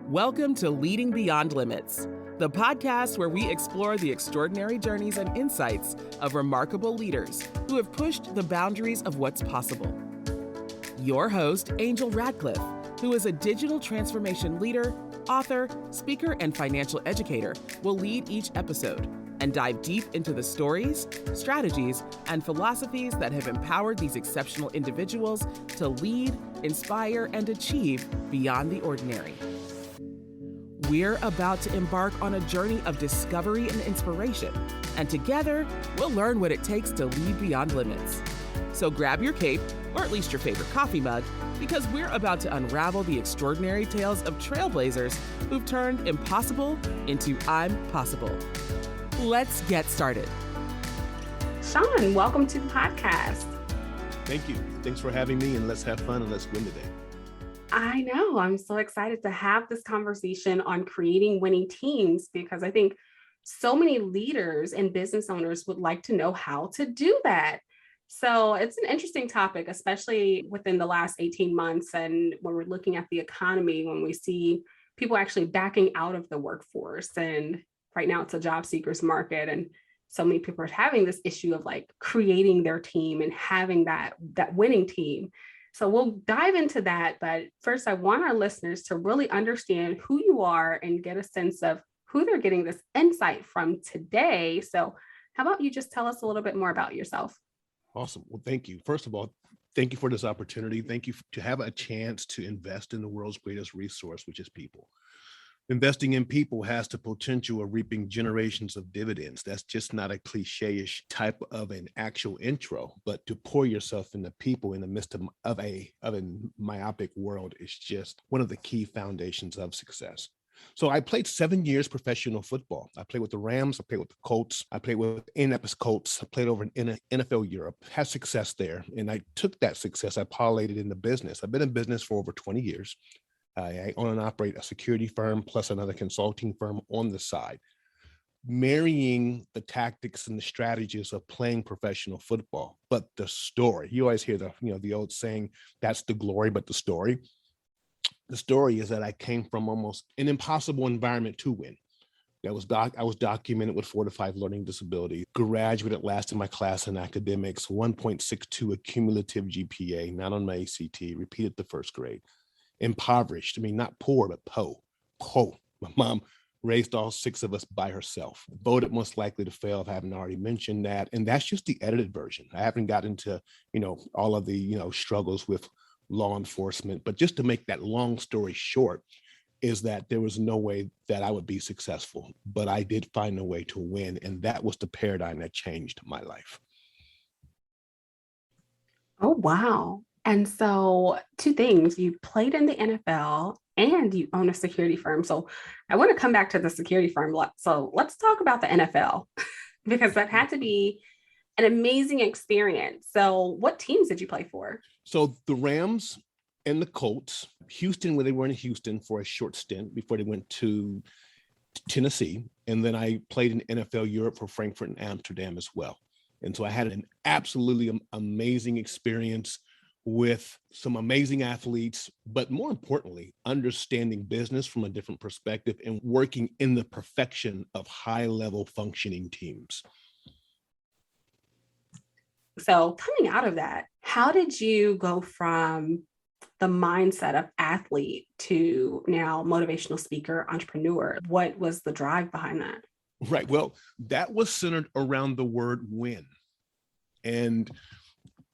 Welcome to Leading Beyond Limits, the podcast where we explore the extraordinary journeys and insights of remarkable leaders who have pushed the boundaries of what's possible. Your host, Angel Radcliffe, who is a digital transformation leader, author, speaker, and financial educator, will lead each episode and dive deep into the stories, strategies, and philosophies that have empowered these exceptional individuals to lead, inspire, and achieve beyond the ordinary. We're about to embark on a journey of discovery and inspiration, and together, we'll learn what it takes to lead beyond limits. So grab your cape, or at least your favorite coffee mug, because we're about to unravel the extraordinary tales of trailblazers who've turned impossible into I'm possible. Let's get started. Shawn, welcome to the podcast. Thank you. Thanks for having me, and let's have fun and let's win today. I know. I'm so excited to have this conversation on creating winning teams because I think so many leaders and business owners would like to know how to do that. So it's an interesting topic, especially within the last 18 months. And when we're looking at the economy, when we see people actually backing out of the workforce, and right now it's a job seekers market. And so many people are having this issue of like creating their team and having that winning team. So we'll dive into that. But first, I want our listeners to really understand who you are and get a sense of who they're getting this insight from today. So how about you just tell us a little bit more about yourself? Awesome. Well, thank you. First of all, thank you for this opportunity. Thank you to have a chance to invest in the world's greatest resource, which is people. Investing in people has the potential of reaping generations of dividends. That's just not a cliche-ish type of an actual intro, but to pour yourself into people in the midst of a myopic world is just one of the key foundations of success. So I played 7 years professional football. I played with the Rams, I played with the Colts, I played with Indianapolis Colts, I played over in NFL Europe, had success there. And I took that success, I parlayed it into business. I've been in business for over 20 years. I own and operate a security firm plus another consulting firm on the side, marrying the tactics and the strategies of playing professional football. But the story, you always hear the old saying, that's the glory, but the story is that I came from almost an impossible environment to win. I was documented with 4 to 5 learning disabilities, graduated last in my class in academics, 1.62 accumulative GPA, not on my ACT, repeated the first grade. Impoverished, not poor, but po. My mom raised all 6 of us by herself. Voted most likely to fail, if I haven't already mentioned that. And that's just the edited version. I haven't gotten into, all of the, struggles with law enforcement. But just to make that long story short, is that there was no way that I would be successful, but I did find a way to win. And that was the paradigm that changed my life. Oh, wow. And so 2 things, you played in the NFL and you own a security firm. So I want to come back to the security firm. So let's talk about the NFL because that had to be an amazing experience. So what teams did you play for? So the Rams and the Colts, Houston, when they were in Houston for a short stint before they went to Tennessee. And then I played in NFL Europe for Frankfurt and Amsterdam as well. And so I had an absolutely amazing experience with some amazing athletes, but more importantly, understanding business from a different perspective and working in the perfection of high-level functioning teams. So coming out of that, how did you go from the mindset of athlete to now motivational speaker, entrepreneur? What was the drive behind that? Right. Well, that was centered around the word win. And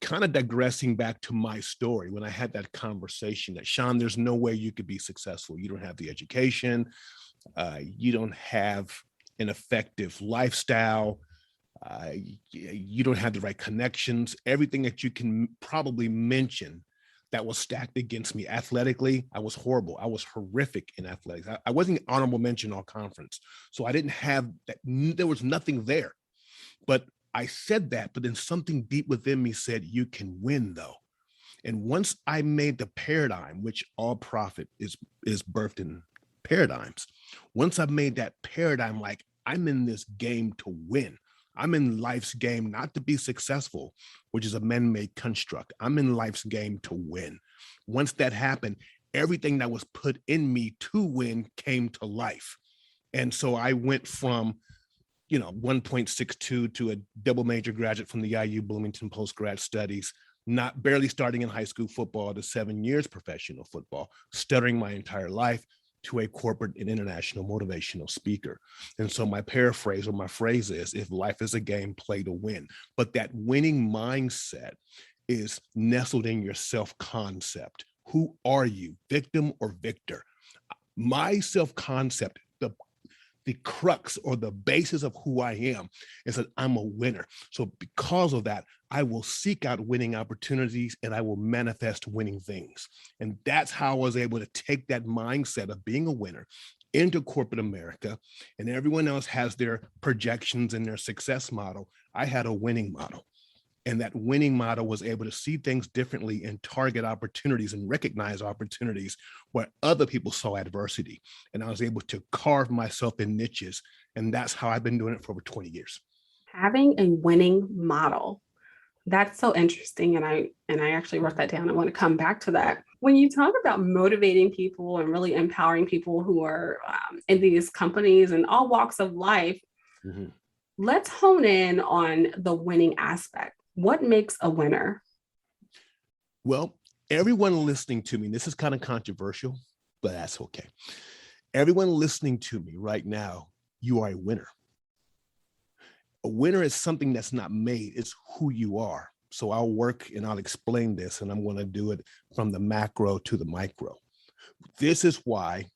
kind of digressing back to my story, when I had that conversation that, Shawn, there's no way you could be successful. You don't have the education. You don't have an effective lifestyle. You don't have the right connections. Everything that you can probably mention that was stacked against me athletically, I was horrible. I was horrific in athletics. I wasn't an honorable mention all conference. So I didn't have that. There was nothing there. But I said that, but then something deep within me said, you can win though. And once I made the paradigm, which all profit is birthed in paradigms. Once I've made that paradigm, like I'm in this game to win. I'm in life's game, not to be successful, which is a man-made construct. I'm in life's game to win. Once that happened, everything that was put in me to win came to life. And so I went from 1.62 to a double major graduate from the IU Bloomington postgrad studies, not barely starting in high school football to 7 years professional football, stuttering my entire life, to a corporate and international motivational speaker. And so my paraphrase or my phrase is, if life is a game, play to win. But that winning mindset is nestled in your self-concept. Who are you, victim or victor? My self-concept, the crux or the basis of who I am is that I'm a winner. So because of that, I will seek out winning opportunities and I will manifest winning things. And that's how I was able to take that mindset of being a winner into corporate America. And everyone else has their projections and their success model. I had a winning model. And that winning model was able to see things differently and target opportunities and recognize opportunities where other people saw adversity. And I was able to carve myself in niches. And that's how I've been doing it for over 20 years. Having a winning model. That's so interesting. And I actually wrote that down. I want to come back to that. When you talk about motivating people and really empowering people who are in these companies and all walks of life, let's hone in on the winning aspect. What makes a winner? Well, everyone listening to me, this is kind of controversial, but that's okay. Everyone listening to me right now, you are a winner. A winner is something that's not made, it's who you are. So I'll work and I'll explain this, and I'm going to do it from the macro to the micro. This is why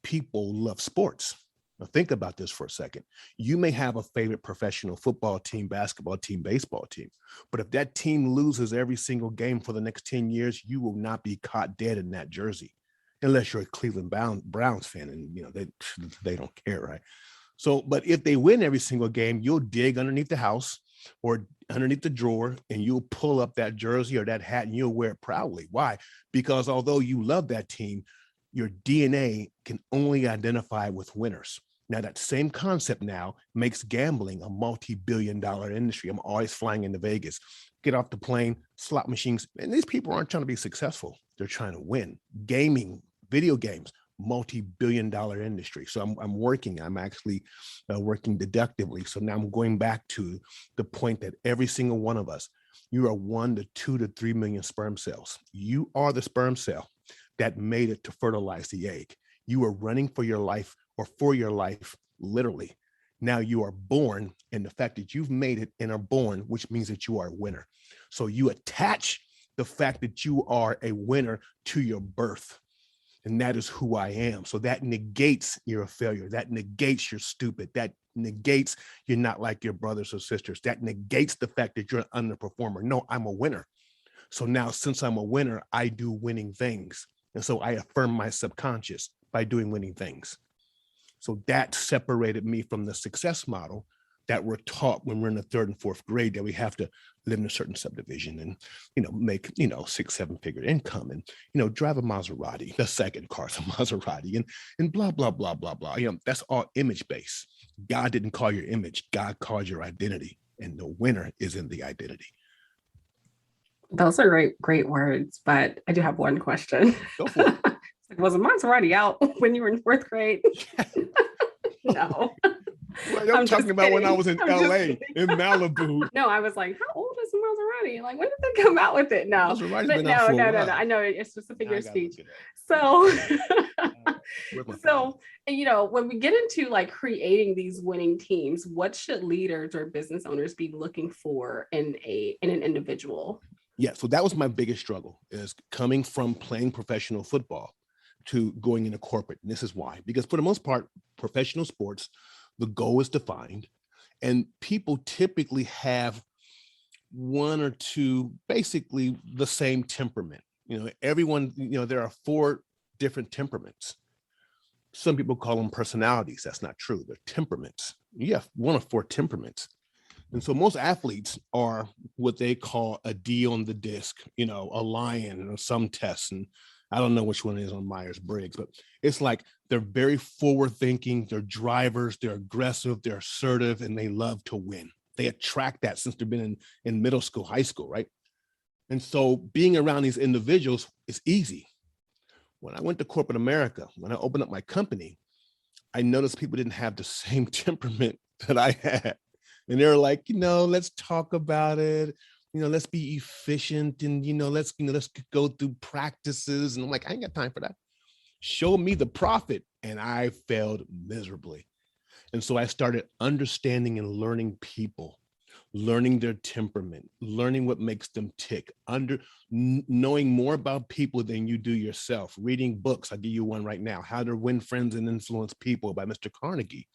people love sports. Now think about this for a second. You may have a favorite professional football team, basketball team, baseball team, but if that team loses every single game for the next 10 years, you will not be caught dead in that jersey, unless you're a Cleveland Browns fan, and they don't care, right? So, but if they win every single game, you'll dig underneath the house or underneath the drawer, and you'll pull up that jersey or that hat and you'll wear it proudly. Why? Because although you love that team, your DNA can only identify with winners. Now, that same concept now makes gambling a multi-billion-dollar industry. I'm always flying into Vegas, get off the plane, slot machines. And these people aren't trying to be successful. They're trying to win. Gaming, video games, multi-billion-dollar industry. So I'm actually working deductively. So now I'm going back to the point that every single one of us, you are 1 to 2 to 3 million sperm cells. You are the sperm cell that made it to fertilize the egg. You are running for your life, or for your life, literally. Now you are born, and the fact that you've made it and are born, which means that you are a winner. So you attach the fact that you are a winner to your birth. And that is who I am. So that negates you're a failure. That negates you're stupid. That negates you're not like your brothers or sisters. That negates the fact that you're an underperformer. No, I'm a winner. So now, since I'm a winner, I do winning things. And so I affirm my subconscious by doing winning things. So that separated me from the success model that we're taught when we're in the 3rd and 4th grade, that we have to live in a certain subdivision and, make, 6-7 figure income and, drive a Maserati. The second car's a Maserati and blah, blah, blah, blah, blah. That's all image based. God didn't call your image. God called your identity, and the winner is in the identity. Those are great words, but I do have one question. Go for it. Was a Maserati out when you were in 4th grade? No. Well, I'm talking about when I was in LA, in Malibu. No, I was like, how old is the Maserati? Like, when did they come out with it? No, but no. I know it's just a figure of speech. So, when we get into like creating these winning teams, what should leaders or business owners be looking for in an individual? Yeah, so that was my biggest struggle, is coming from playing professional football to going into corporate. And this is why, because for the most part, professional sports, the goal is defined, and people typically have 1 or 2, basically the same temperament. Everyone, there are 4 different temperaments. Some people call them personalities. That's not true. They're temperaments. You have 1 of 4 temperaments. And so most athletes are what they call a D on the disc, a lion or some tests. And I don't know which one it is on Myers-Briggs, but it's like they're very forward thinking. They're drivers, they're aggressive, they're assertive, and they love to win. They attract that since they've been in middle school, high school, right? And so being around these individuals is easy. When I went to corporate America, when I opened up my company, I noticed people didn't have the same temperament that I had. And they're like, let's talk about it. Let's be efficient and, let's go through practices. And I'm like, I ain't got time for that. Show me the profit. And I failed miserably. And so I started understanding and learning people, learning their temperament, learning what makes them tick, knowing more about people than you do yourself, reading books. I'll give you one right now, How to Win Friends and Influence People by Mr. Carnegie.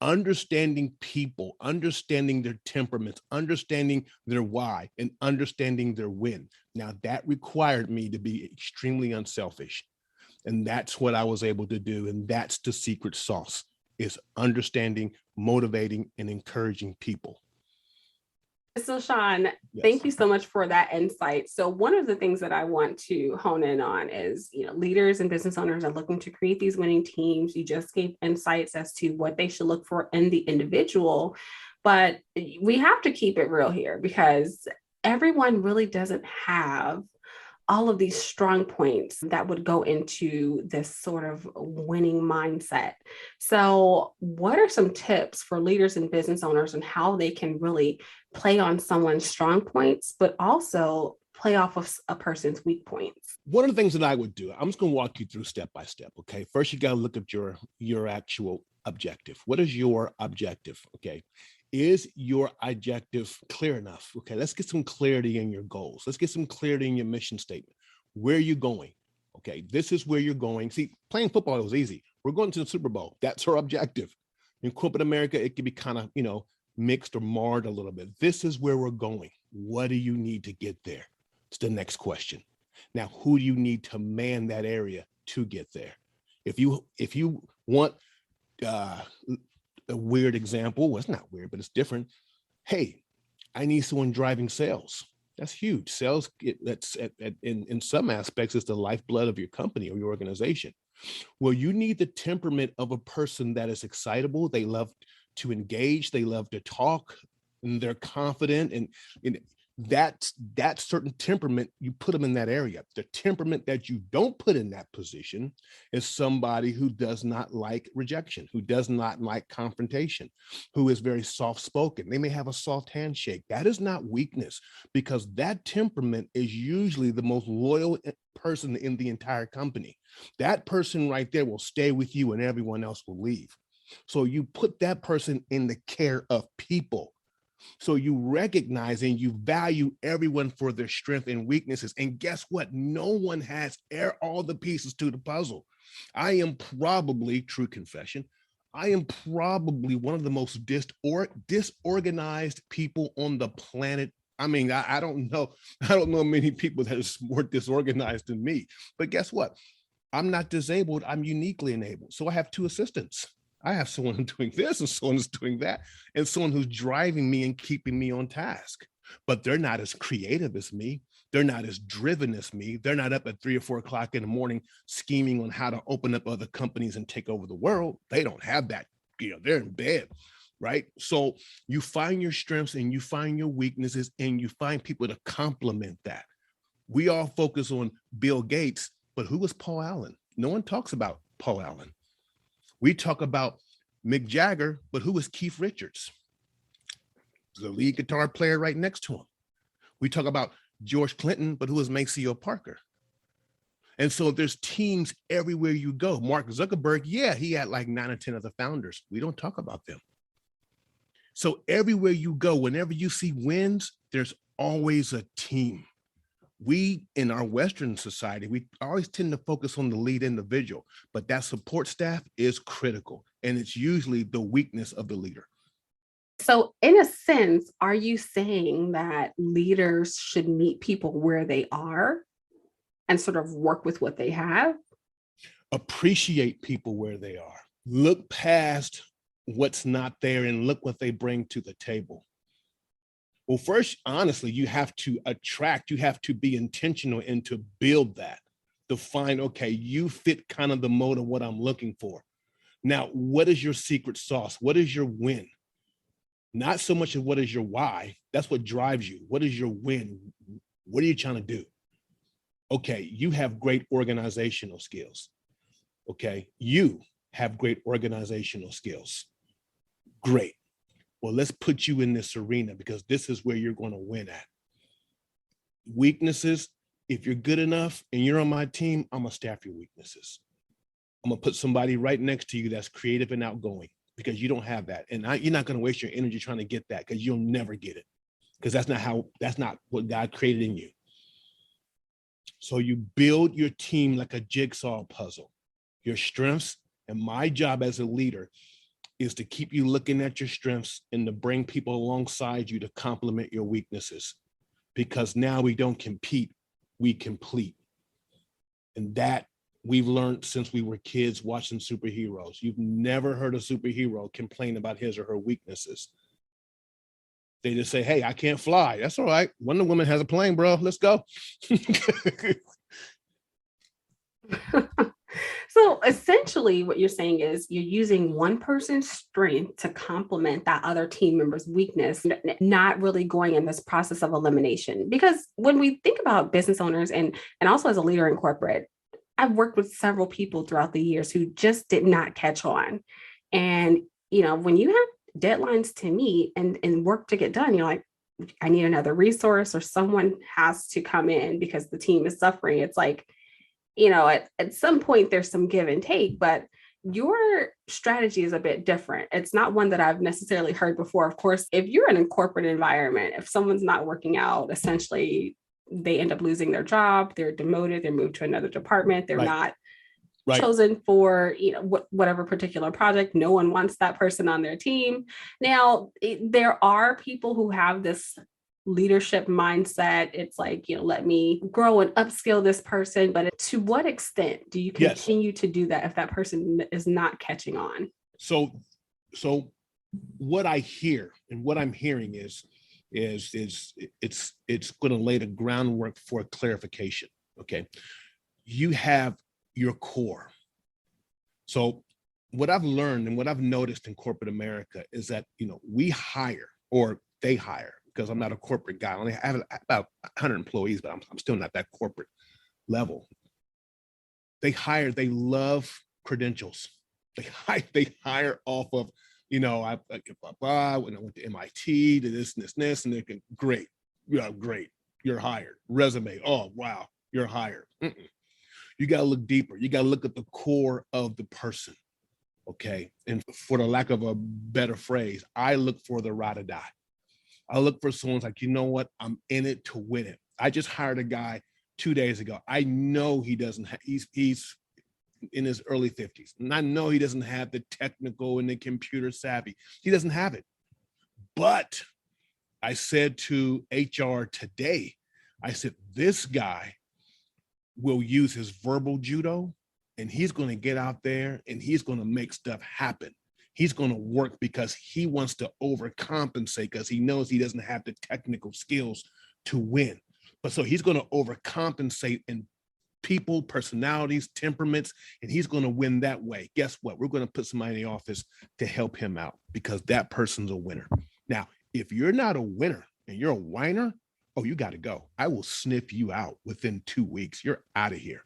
Understanding people, understanding their temperaments, understanding their why, and understanding their win. Now that required me to be extremely unselfish. And that's what I was able to do. And that's the secret sauce, is understanding, motivating, and encouraging people. So Shawn, Yes. Thank you so much for that insight. So one of the things that I want to hone in on is, leaders and business owners are looking to create these winning teams. You just gave insights as to what they should look for in the individual, but we have to keep it real here because everyone really doesn't have all of these strong points that would go into this sort of winning mindset. So what are some tips for leaders and business owners on how they can really play on someone's strong points, but also play off of a person's weak points? One of the things that I would do, I'm just going to walk you through step by step. Okay. First, you got to look at your actual objective. What is your objective? Okay. Is your objective clear enough? Okay, let's get some clarity in your goals. Let's get some clarity in your mission statement. Where are you going? Okay, this is where you're going. See, playing football was easy. We're going to the Super Bowl. That's our objective. In corporate America, it can be kind of, mixed or marred a little bit. This is where we're going. What do you need to get there? It's the next question. Now, who do you need to man that area to get there? If you want a weird example. Well, it's not weird, but it's different. Hey, I need someone driving sales. That's huge. Sales, that's in some aspects, is the lifeblood of your company or your organization. Well, you need the temperament of a person that is excitable. They love to engage. They love to talk, and they're confident. And that certain temperament, you put them in that area. The temperament that you don't put in that position is somebody who does not like rejection, who does not like confrontation, who is very soft-spoken. They may have a soft handshake. That is not weakness, because that temperament is usually the most loyal person in the entire company. That person right there will stay with you and everyone else will leave. So you put that person in the care of people. So you recognize and you value everyone for their strengths and weaknesses. And guess what? No one has all the pieces to the puzzle. I am probably, true confession, I am probably one of the most disorganized people on the planet. I mean, I don't know many people that are more disorganized than me. But guess what? I'm not disabled. I'm uniquely enabled. So I have two assistants. I have someone who's doing this and someone who's doing that, and someone who's driving me and keeping me on task. But they're not as creative as me. They're not as driven as me. They're not up at 3 or 4 o'clock in the morning scheming on how to open up other companies and take over the world. They don't have that. They're in bed, right? So you find your strengths and you find your weaknesses and you find people to complement that. We all focus on Bill Gates, but who was Paul Allen? No one talks about Paul Allen. We talk about Mick Jagger, but who was Keith Richards? The lead guitar player right next to him. We talk about George Clinton, but who was Maceo Parker? And so there's teams everywhere you go. Mark Zuckerberg, yeah, he had like 9 or 10 other founders. We don't talk about them. So everywhere you go, whenever you see wins, there's always a team. We, in our Western society, we always tend to focus on the lead individual, but that support staff is critical. And it's usually the weakness of the leader. So in a sense, are you saying that leaders should meet people where they are and sort of work with what they have? Appreciate people where they are. Look past what's not there and look what they bring to the table. Well, first, honestly, you have to attract, you have to be intentional and to build that, to find, okay, you fit kind of the mode of what I'm looking for. Now, what is your secret sauce? What is your win? Not so much of what is your why. That's what drives you. What is your win? What are you trying to do? Okay, you have great organizational skills. Okay, you have great organizational skills. Great. Well, let's put you in this arena because this is where you're going to win at. Weaknesses, if you're good enough and you're on my team, I'm going to staff your weaknesses. I'm going to put somebody right next to you that's creative and outgoing because you don't have that. And you're not going to waste your energy trying to get that because you'll never get it because that's not what God created in you. So you build your team like a jigsaw puzzle, your strengths. And my job as a leader is to keep you looking at your strengths and to bring people alongside you to complement your weaknesses. Because now we don't compete, we complete. And that we've learned since we were kids watching superheroes. You've never heard a superhero complain about his or her weaknesses. They just say, hey, I can't fly. That's all right. Wonder Woman has a plane, bro. Let's go. So essentially what you're saying is you're using one person's strength to complement that other team member's weakness, not really going in this process of elimination. Because when we think about business owners and also as a leader in corporate, I've worked with several people throughout the years who just did not catch on. And, when you have deadlines to meet and work to get done, you're like, I need another resource or someone has to come in because the team is suffering. It's like, at some point there's some give and take, but your strategy is a bit different. It's not one that I've necessarily heard before. Of course, if you're in a corporate environment, if someone's not working out, essentially they end up losing their job, they're demoted, they're moved to another department, they're not chosen for whatever particular project. No one wants that person on their team. Now, there are people who have this leadership mindset. It's like, let me grow and upskill this person. But to what extent do you continue to do that if that person is not catching on? So what I hear and what I'm hearing is it's going to lay the groundwork for clarification. Okay. You have your core. So what I've learned and what I've noticed in corporate America is that, we hire or they hire, because I'm not a corporate guy. I have about 100 employees, but I'm still not that corporate level. They love credentials. They hire off of, I went to MIT, to this, and they can, great. Yeah, great. You're hired. Resume. Oh, wow. You're hired. Mm-mm. You got to look deeper. You got to look at the core of the person. Okay. And for the lack of a better phrase, I look for the ride or die. I look for someone's like, you know what? I'm in it to win it. I just hired a guy 2 days ago. I know he doesn't he's in his early 50s. And I know he doesn't have the technical and the computer savvy. He doesn't have it. But I said to HR today, I said, this guy will use his verbal judo and he's going to get out there and he's going to make stuff happen. He's going to work because he wants to overcompensate because he knows he doesn't have the technical skills to win. But so he's going to overcompensate in people, personalities, temperaments, and he's going to win that way. Guess what? We're going to put somebody in the office to help him out because that person's a winner. Now, if you're not a winner and you're a whiner, oh, you got to go. I will sniff you out within 2 weeks. You're out of here.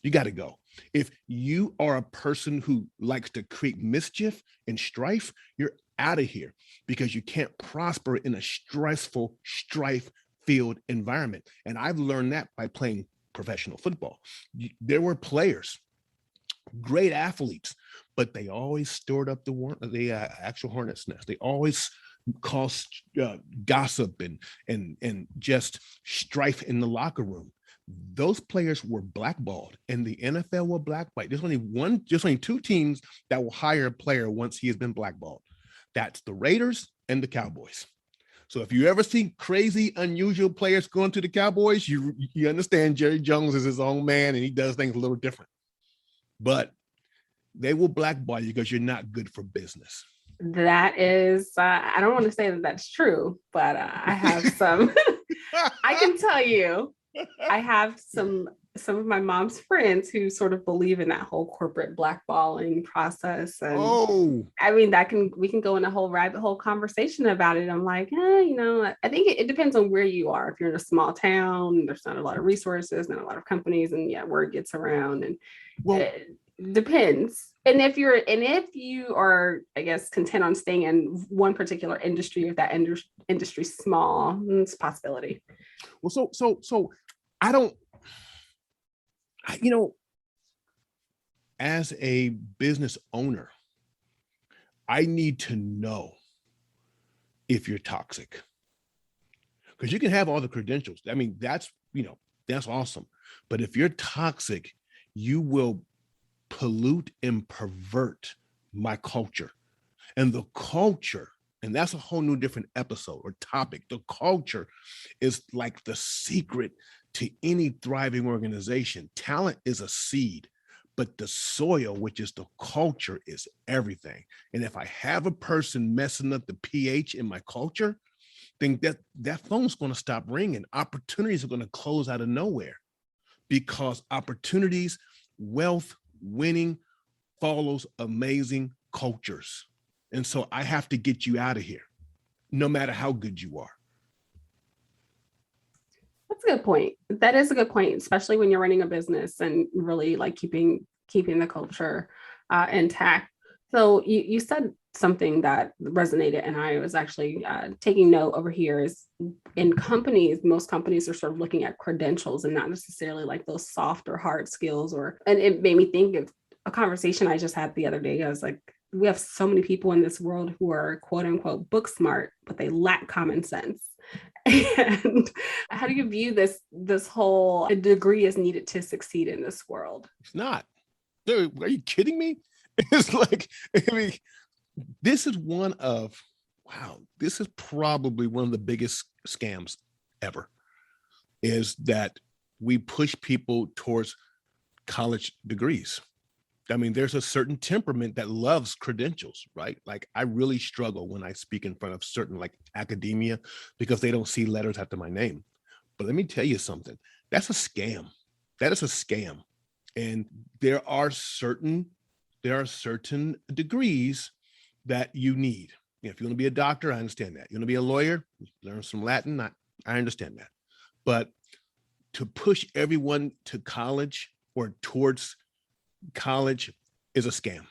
You got to go. If you are a person who likes to create mischief and strife, you're out of here because you can't prosper in a stressful, strife-filled environment. And I've learned that by playing professional football. There were players, great athletes, but they always stored up the actual hornet's nest. They always caused gossip and just strife in the locker room. Those players were blackballed, and the NFL will blackball. There's only two teams that will hire a player once he has been blackballed. That's the Raiders and the Cowboys. So if you ever see crazy, unusual players going to the Cowboys, you understand Jerry Jones is his own man and he does things a little different. But they will blackball you because you're not good for business. That is, I don't want to say that that's true, but I have some, I can tell you, I have some some of my mom's friends who sort of believe in that whole corporate blackballing process. And Oh, I mean, we can go in a whole rabbit hole conversation about it. I'm like, I think it depends on where you are. If you're in a small town, there's not a lot of resources, not a lot of companies, and yeah, word gets around, and well, it depends. And if you are, I guess, content on staying in one particular industry, if that industry small, it's a possibility. well, so I don't, as a business owner, I need to know if you're toxic, because you can have all the credentials. I mean, that's awesome. But if you're toxic, you will pollute and pervert my culture. And the culture, and that's a whole new different episode or topic. The culture is like the secret to any thriving organization. Talent is a seed, but the soil, which is the culture, is everything. And if I have a person messing up the pH in my culture, then that phone's going to stop ringing. Opportunities are going to close out of nowhere, because opportunities, wealth, winning follows amazing cultures. And so I have to get you out of here, no matter how good you are. That's a good point. That is a good point, especially when you're running a business and really like keeping the culture intact. So you said something that resonated, and I was actually taking note over here. Is in companies, most companies are sort of looking at credentials and not necessarily like those soft or hard skills. And it made me think of a conversation I just had the other day. I was like, we have so many people in this world who are quote unquote book smart, but they lack common sense. And how do you view this whole a degree is needed to succeed in this world? It's not. Dude, are you kidding me? It's like, I mean, this is this is probably one of the biggest scams ever, is that we push people towards college degrees. I mean, there's a certain temperament that loves credentials, right? Like, I really struggle when I speak in front of certain like academia, because they don't see letters after my name. But let me tell you something. That's a scam. That is a scam. And there are certain degrees that you need. If you want to be a doctor, I understand that. You want to be a lawyer, learn some Latin, I understand that. But to push everyone to college or towards college is a scam,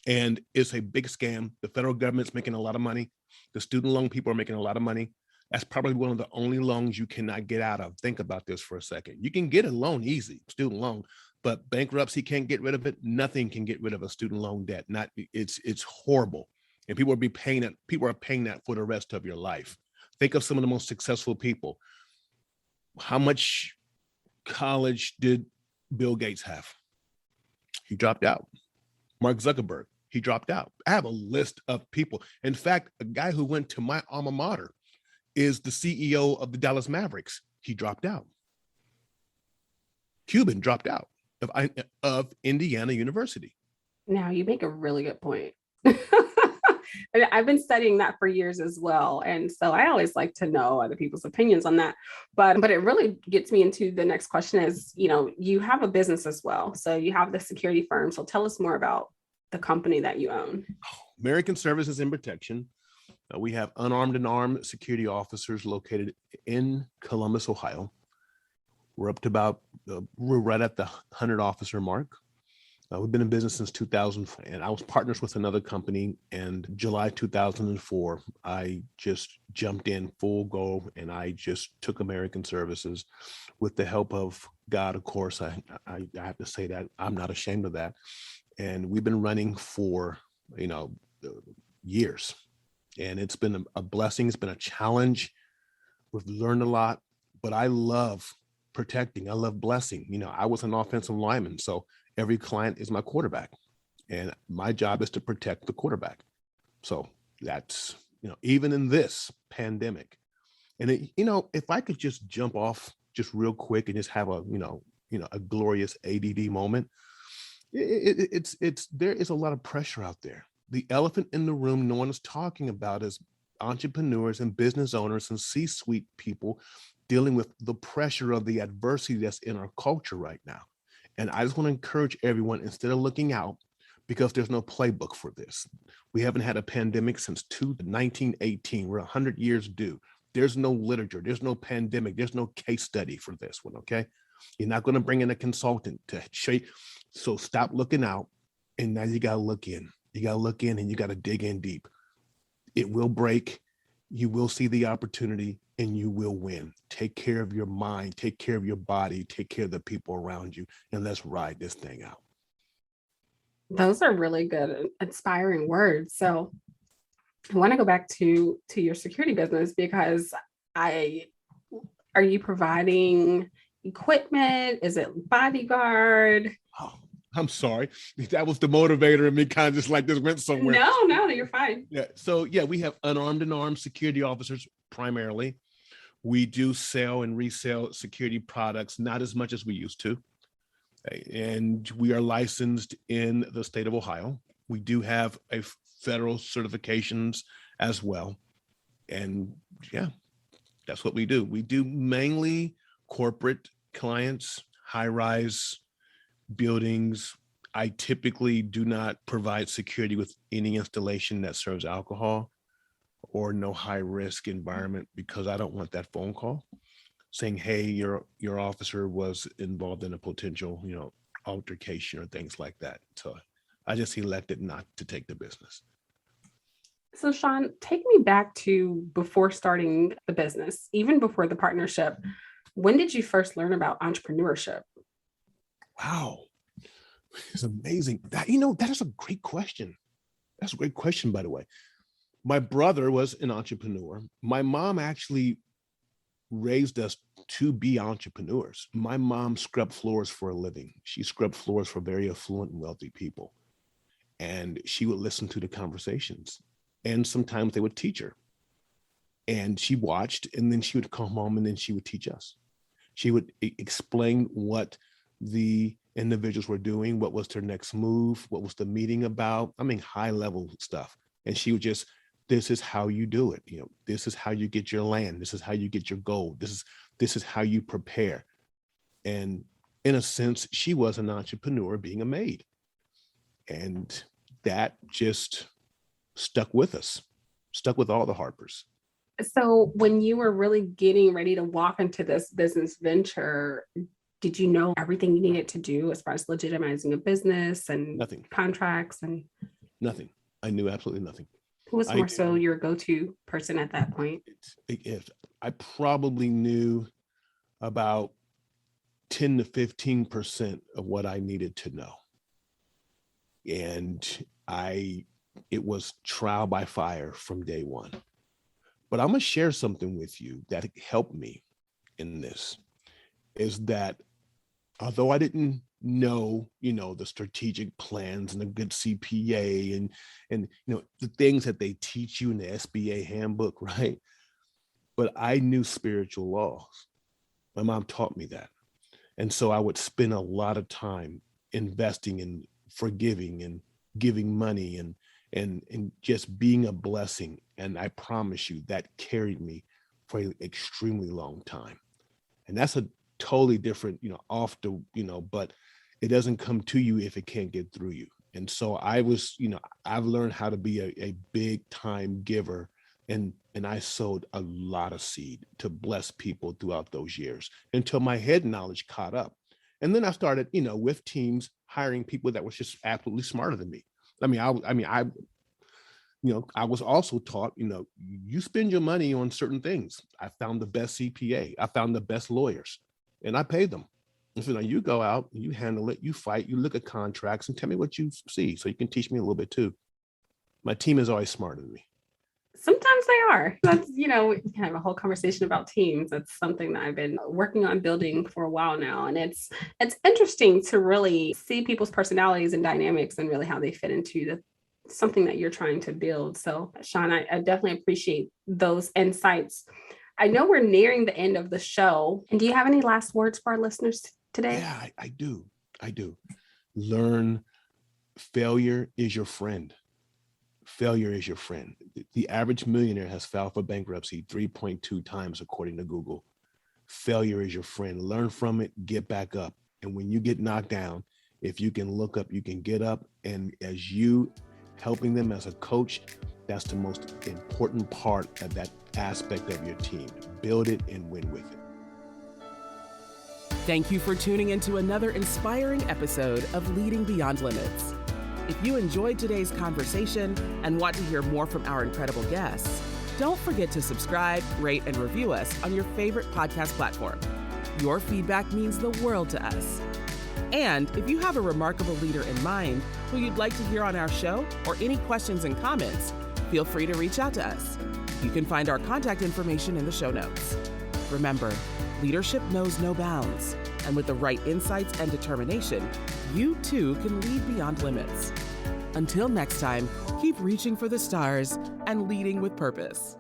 and it's a big scam. The federal government's making a lot of money. The student loan people are making a lot of money. That's probably one of the only loans you cannot get out of. Think about this for a second. You can get a loan easy, student loan, but bankruptcy can't get rid of it. Nothing can get rid of a student loan debt. It's horrible. And people are paying that for the rest of your life. Think of some of the most successful people. How much college did Bill Gates have? He dropped out. Mark Zuckerberg, he dropped out. I have a list of people. In fact, a guy who went to my alma mater is the CEO of the Dallas Mavericks. He dropped out. Cuban dropped out of Indiana University. Now you make a really good point. And I've been studying that for years as well. And so I always like to know other people's opinions on that. But it really gets me into the next question is, you have a business as well. So you have the security firm. So tell us more about the company that you own. American Services and Protection. We have unarmed and armed security officers located in Columbus, Ohio. We're up to we're right at the 100 officer mark. We've been in business since 2000, and I was partners with another company. And July 2004, I just jumped in full go, and I just took American Services with the help of God. Of course, I have to say that I'm not ashamed of that. And we've been running for years, and it's been a blessing. It's been a challenge. We've learned a lot, but I love protecting. I love blessing. I was an offensive lineman, so every client is my quarterback, and my job is to protect the quarterback. So that's, even in this pandemic. And if I could just jump off just real quick and just have a glorious ADD moment, there is a lot of pressure out there. The elephant in the room no one is talking about is entrepreneurs and business owners and C-suite people dealing with the pressure of the adversity that's in our culture right now. And I just want to encourage everyone, instead of looking out, because there's no playbook for this. We haven't had a pandemic since 1918. We're 100 years due. There's no literature. There's no pandemic. There's no case study for this one, okay? You're not going to bring in a consultant to show you. So stop looking out, and now you got to look in. You got to look in, and you got to dig in deep. It will break. You will see the opportunity, and you will win. Take care of your mind. Take care of your body. Take care of the people around you, and let's ride this thing out. Those are really good, inspiring words. So I want to go back to your security business, because are you providing equipment? Is it bodyguard? Oh, I'm sorry. That was the motivator in me, kind of just like this went somewhere. No, you're fine. Yeah. So yeah, we have unarmed and armed security officers primarily. We do sell and resell security products, not as much as we used to. And we are licensed in the state of Ohio. We do have a federal certifications as well. And yeah, that's what we do. We do mainly corporate clients, high-rise buildings. I typically do not provide security with any installation that serves alcohol or no high-risk environment, because I don't want that phone call saying, hey, your officer was involved in a potential, altercation or things like that. So I just elected not to take the business. So Shawn, take me back to before starting the business, even before the partnership. When did you first learn about entrepreneurship? Wow. It's amazing. That is a great question. That's a great question, by the way. My brother was an entrepreneur. My mom actually raised us to be entrepreneurs. My mom scrubbed floors for a living. She scrubbed floors for very affluent and wealthy people. And she would listen to the conversations. And sometimes they would teach her. And she watched, and then she would come home, and then she would teach us. She would explain what the individuals were doing, what was their next move, what was the meeting about. I mean, high level stuff. And she would just, this is how you do it. This is how you get your land. This is how you get your gold. This is how you prepare. And in a sense, she was an entrepreneur being a maid. And that just stuck with us, stuck with all the Harpers. So when you were really getting ready to walk into this business venture, did you know everything you needed to do as far as legitimizing a business and Nothing. Contracts and nothing? I knew absolutely nothing. Who was more so your go-to person at that point? I probably knew about 10 to 15% of what I needed to know. And it was trial by fire from day one. But I'm going to share something with you that helped me in this, is that although I didn't know, the strategic plans and a good CPA and the things that they teach you in the SBA handbook, right? But I knew spiritual laws. My mom taught me that. And so I would spend a lot of time investing in forgiving and giving money and just being a blessing. And I promise you that carried me for an extremely long time. And that's a totally different, but it doesn't come to you if it can't get through you. And so I've learned how to be a big time giver. And I sowed a lot of seed to bless people throughout those years until my head knowledge caught up. And then I started, with teams, hiring people that was just absolutely smarter than me. I was also taught, you spend your money on certain things. I found the best CPA. I found the best lawyers, and I paid them. And so now you go out, you handle it, you fight, you look at contracts and tell me what you see so you can teach me a little bit too. My team is always smarter than me. Sometimes they are. That's, we can have a whole conversation about teams. That's something that I've been working on building for a while now. And it's interesting to really see people's personalities and dynamics and really how they fit into something that you're trying to build. So Shawn, I definitely appreciate those insights. I know we're nearing the end of the show. And do you have any last words for our listeners today? Yeah, I do. Learn failure is your friend. Failure is your friend. The average millionaire has filed for bankruptcy 3.2 times, according to Google. Failure is your friend. Learn from it, get back up. And when you get knocked down, if you can look up, you can get up. And as you helping them as a coach, that's the most important part of that aspect of your team. Build it and win with it. Thank you for tuning into another inspiring episode of Leading Beyond Limits. If you enjoyed today's conversation and want to hear more from our incredible guests, don't forget to subscribe, rate, and review us on your favorite podcast platform. Your feedback means the world to us. And if you have a remarkable leader in mind who you'd like to hear on our show, or any questions and comments, feel free to reach out to us. You can find our contact information in the show notes. Remember, leadership knows no bounds, and with the right insights and determination, you too can lead beyond limits. Until next time, keep reaching for the stars and leading with purpose.